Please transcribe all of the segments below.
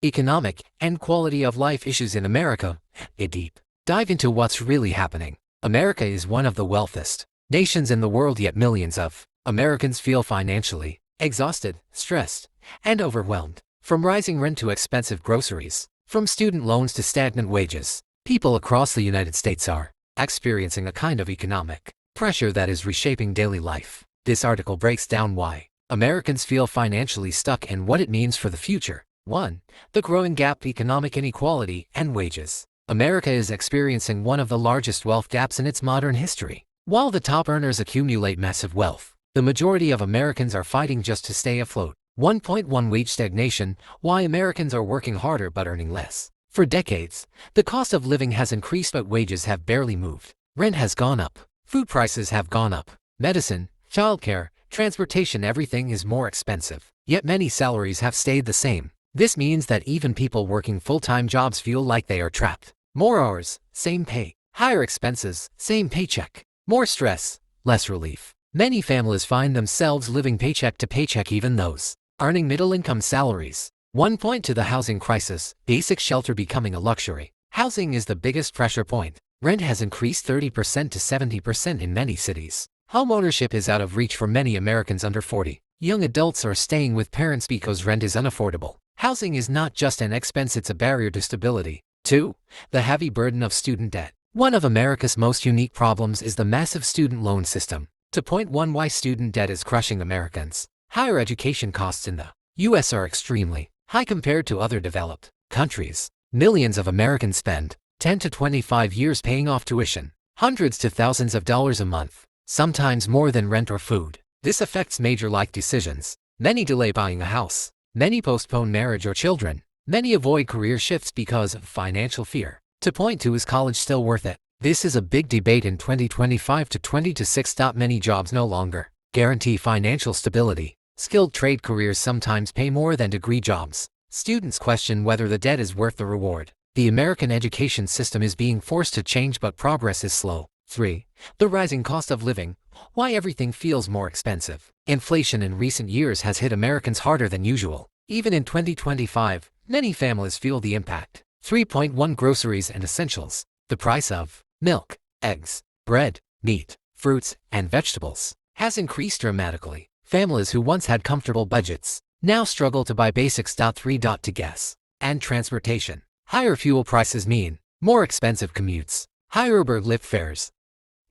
economic, and quality of life issues in America. A deep dive into what's really happening. America is one of the wealthiest nations in the world, yet millions of Americans feel financially exhausted, stressed, and overwhelmed. From rising rent to expensive groceries, from student loans to stagnant wages, people across the United States are experiencing a kind of economic pressure that is reshaping daily life. This article breaks down why Americans feel financially stuck and what it means for the future. 1. The growing gap, economic inequality, and wages. America is experiencing one of the largest wealth gaps in its modern history. While the top earners accumulate massive wealth, the majority of Americans are fighting just to stay afloat. 1.1 Wage stagnation, why Americans are working harder but earning less. For decades, the cost of living has increased but wages have barely moved. Rent has gone up, food prices have gone up, medicine, childcare, transportation, everything is more expensive. Yet many salaries have stayed the same. This means that even people working full-time jobs feel like they are trapped. More hours, same pay. Higher expenses, same paycheck. More stress, less relief. Many families find themselves living paycheck to paycheck, even those earning middle-income salaries. 1 point to the housing crisis, basic shelter becoming a luxury. Housing is the biggest pressure point. Rent has increased 30% to 70% in many cities. Homeownership is out of reach for many Americans under 40. Young adults are staying with parents because rent is unaffordable. Housing is not just an expense, it's a barrier to stability. 2. The heavy burden of student debt. One of America's most unique problems is the massive student loan system. To point 1 why student debt is crushing Americans. Higher education costs in the U.S. are extremely high compared to other developed countries. Millions of Americans spend 10 to 25 years paying off tuition, hundreds to thousands of dollars a month, sometimes more than rent or food. This affects major life decisions. Many delay buying a house. Many postpone marriage or children. Many avoid career shifts because of financial fear. To point to, is college still worth it? This is a big debate in 2025 to 2026. Many jobs no longer guarantee financial stability. Skilled trade careers sometimes pay more than degree jobs. Students question whether the debt is worth the reward. The American education system is being forced to change, but progress is slow. 3. The rising cost of living, why everything feels more expensive. Inflation in recent years has hit Americans harder than usual. Even in 2025, many families feel the impact. 3.1 Groceries and essentials. The price of milk, eggs, bread, meat, fruits, and vegetables has increased dramatically. Families who once had comfortable budgets now struggle to buy basics. 3. To gas and transportation. Higher fuel prices mean more expensive commutes. Higher Uber, Lyft fares,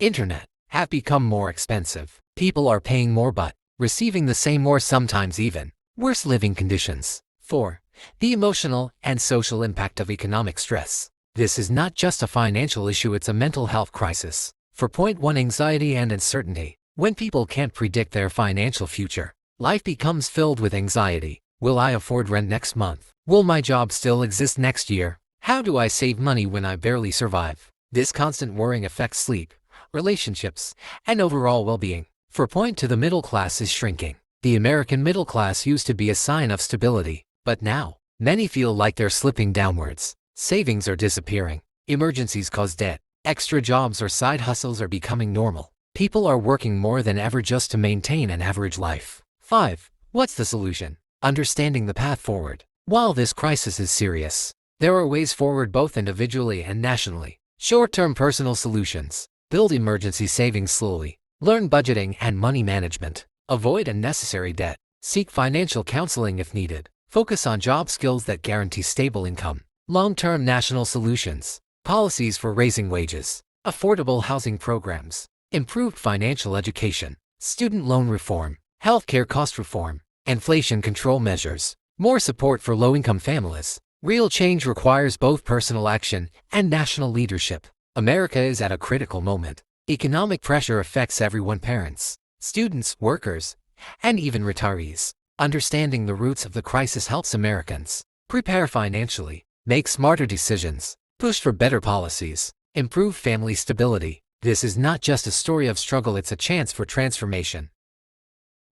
internet have become more expensive. People are paying more but receiving the same or sometimes even worse living conditions. 4. The emotional and social impact of economic stress. This is not just a financial issue, it's a mental health crisis. For point 1 Anxiety and uncertainty. When people can't predict their financial future, life becomes filled with anxiety. Will I afford rent next month? Will my job still exist next year? How do I save money when I barely survive? This constant worrying affects sleep, relationships, and overall well-being. For point 2 The middle class is shrinking. The American middle class used to be a sign of stability, but now, many feel like they're slipping downwards. Savings are disappearing. Emergencies cause debt. Extra jobs or side hustles are becoming normal. People are working more than ever just to maintain an average life. 5. What's the solution? Understanding the path forward. While this crisis is serious, there are ways forward both individually and nationally. Short-term personal solutions. Build emergency savings slowly. Learn budgeting and money management. Avoid unnecessary debt. Seek financial counseling if needed. Focus on job skills that guarantee stable income. Long-term national solutions. Policies for raising wages. Affordable housing programs. Improved financial education. Student loan reform. Healthcare cost reform. Inflation control measures. More support for low-income families. Real change requires both personal action and national leadership. America is at a critical moment. Economic pressure affects everyone: parents, students, workers, and even retirees. Understanding the roots of the crisis helps Americans prepare financially, make smarter decisions, push for better policies, improve family stability. This is not just a story of struggle, it's a chance for transformation.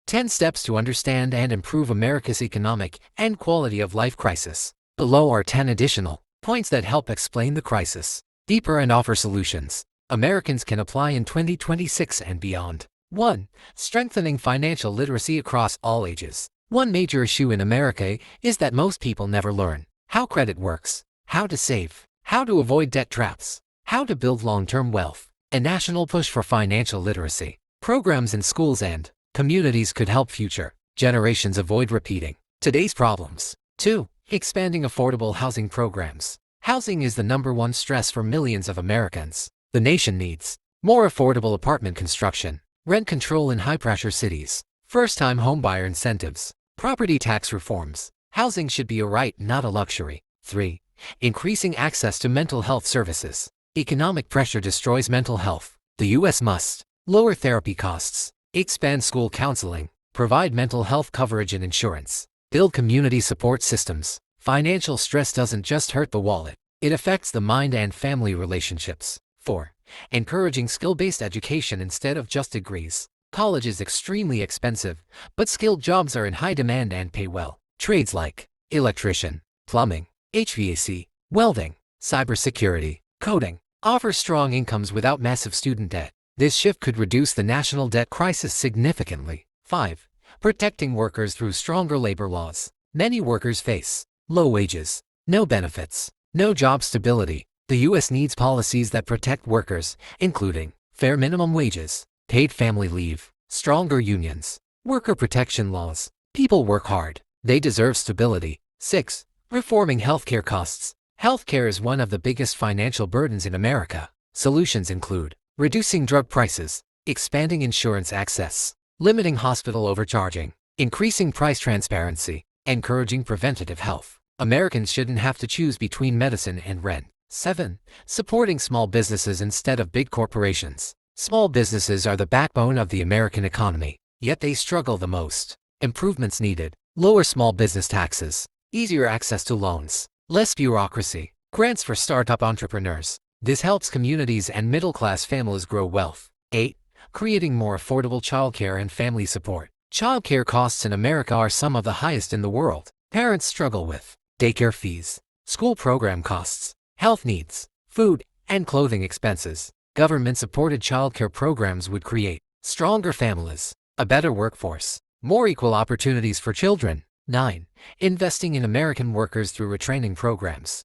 10 steps to understand and improve America's economic and quality of life crisis. Below are 10 additional points that help explain the crisis deeper and offer solutions Americans can apply in 2026 and beyond. 1. Strengthening financial literacy across all ages. One major issue in America is that most people never learn how credit works, how to save, how to avoid debt traps, how to build long-term wealth. A national push for financial literacy. Programs in schools and communities could help future generations avoid repeating today's problems. 2. Expanding affordable housing programs. Housing is the #1 stress for millions of Americans. The nation needs more affordable apartment construction, rent control in high-pressure cities, first-time homebuyer incentives, property tax reforms. Housing should be a right, not a luxury. 3. Increasing access to mental health services. Economic pressure destroys mental health. The U.S. must lower therapy costs, expand school counseling, provide mental health coverage and insurance, build community support systems. Financial stress doesn't just hurt the wallet, it affects the mind and family relationships. 4. Encouraging skill-based education instead of just degrees. College is extremely expensive, but skilled jobs are in high demand and pay well. Trades like electrician, plumbing, HVAC, welding, cybersecurity, coding offer strong incomes without massive student debt. This shift could reduce the national debt crisis significantly. 5. Protecting workers through stronger labor laws. Many workers face low wages, no benefits, no job stability. The U.S. needs policies that protect workers, including fair minimum wages, paid family leave, stronger unions, worker protection laws. People work hard. They deserve stability. 6. Reforming healthcare costs. Healthcare is one of the biggest financial burdens in America. Solutions include reducing drug prices, expanding insurance access, limiting hospital overcharging, increasing price transparency, encouraging preventative health. Americans shouldn't have to choose between medicine and rent. 7. Supporting small businesses instead of big corporations. Small businesses are the backbone of the American economy, yet they struggle the most. Improvements needed: lower small business taxes, easier access to loans, less bureaucracy, grants for startup entrepreneurs. This helps communities and middle-class families grow wealth. 8. Creating more affordable childcare and family support. Childcare costs in America are some of the highest in the world. Parents struggle with daycare fees, school program costs, health needs, food, and clothing expenses. Government-supported childcare programs would create stronger families, a better workforce, more equal opportunities for children. 9. Investing in American workers through retraining programs.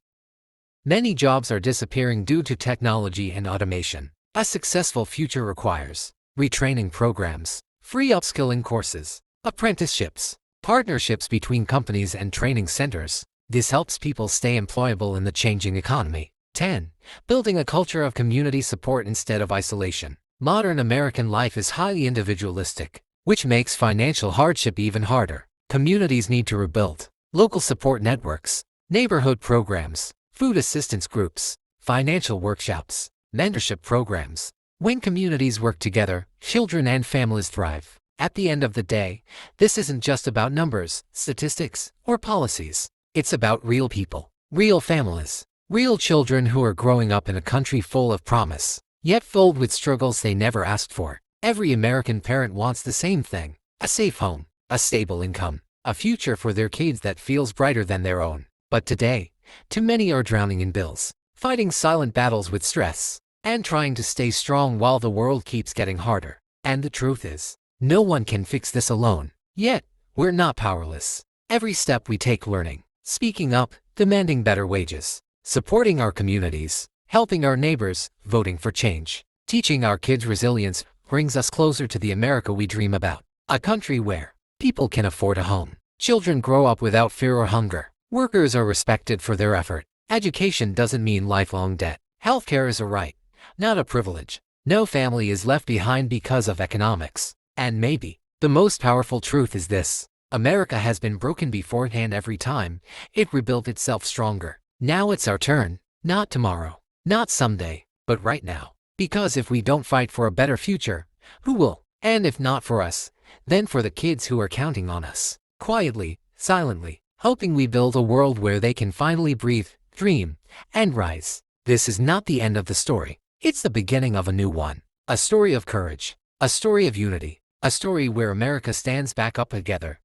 Many jobs are disappearing due to technology and automation. A successful future requires retraining programs, free upskilling courses, apprenticeships, partnerships between companies and training centers. This helps people stay employable in the changing economy. 10. Building a culture of community support instead of isolation. Modern American life is highly individualistic, which makes financial hardship even harder. Communities need to rebuild local support networks, neighborhood programs, food assistance groups, financial workshops, mentorship programs. When communities work together, children and families thrive. At the end of the day, this isn't just about numbers, statistics, or policies. It's about real people, real families, real children who are growing up in a country full of promise, yet filled with struggles they never asked for. Every American parent wants the same thing: a safe home, a stable income, a future for their kids that feels brighter than their own. But today, too many are drowning in bills, fighting silent battles with stress, and trying to stay strong while the world keeps getting harder. And the truth is, no one can fix this alone. Yet, we're not powerless. Every step we take: learning, speaking up, demanding better wages, supporting our communities, helping our neighbors, voting for change, teaching our kids resilience, brings us closer to the America we dream about. A country where people can afford a home, children grow up without fear or hunger, workers are respected for their effort, education doesn't mean lifelong debt, healthcare is a right, not a privilege, no family is left behind because of economics. And maybe the most powerful truth is this: America has been broken beforehand. Every time it rebuilt itself stronger. Now it's our turn, not tomorrow, not someday, but right now. Because if we don't fight for a better future, who will? And if not for us, then for the kids who are counting on us, quietly, silently, hoping we build a world where they can finally breathe, dream, and rise. This is not the end of the story. It's the beginning of a new one. A story of courage, a story of unity, a story where America stands back up together,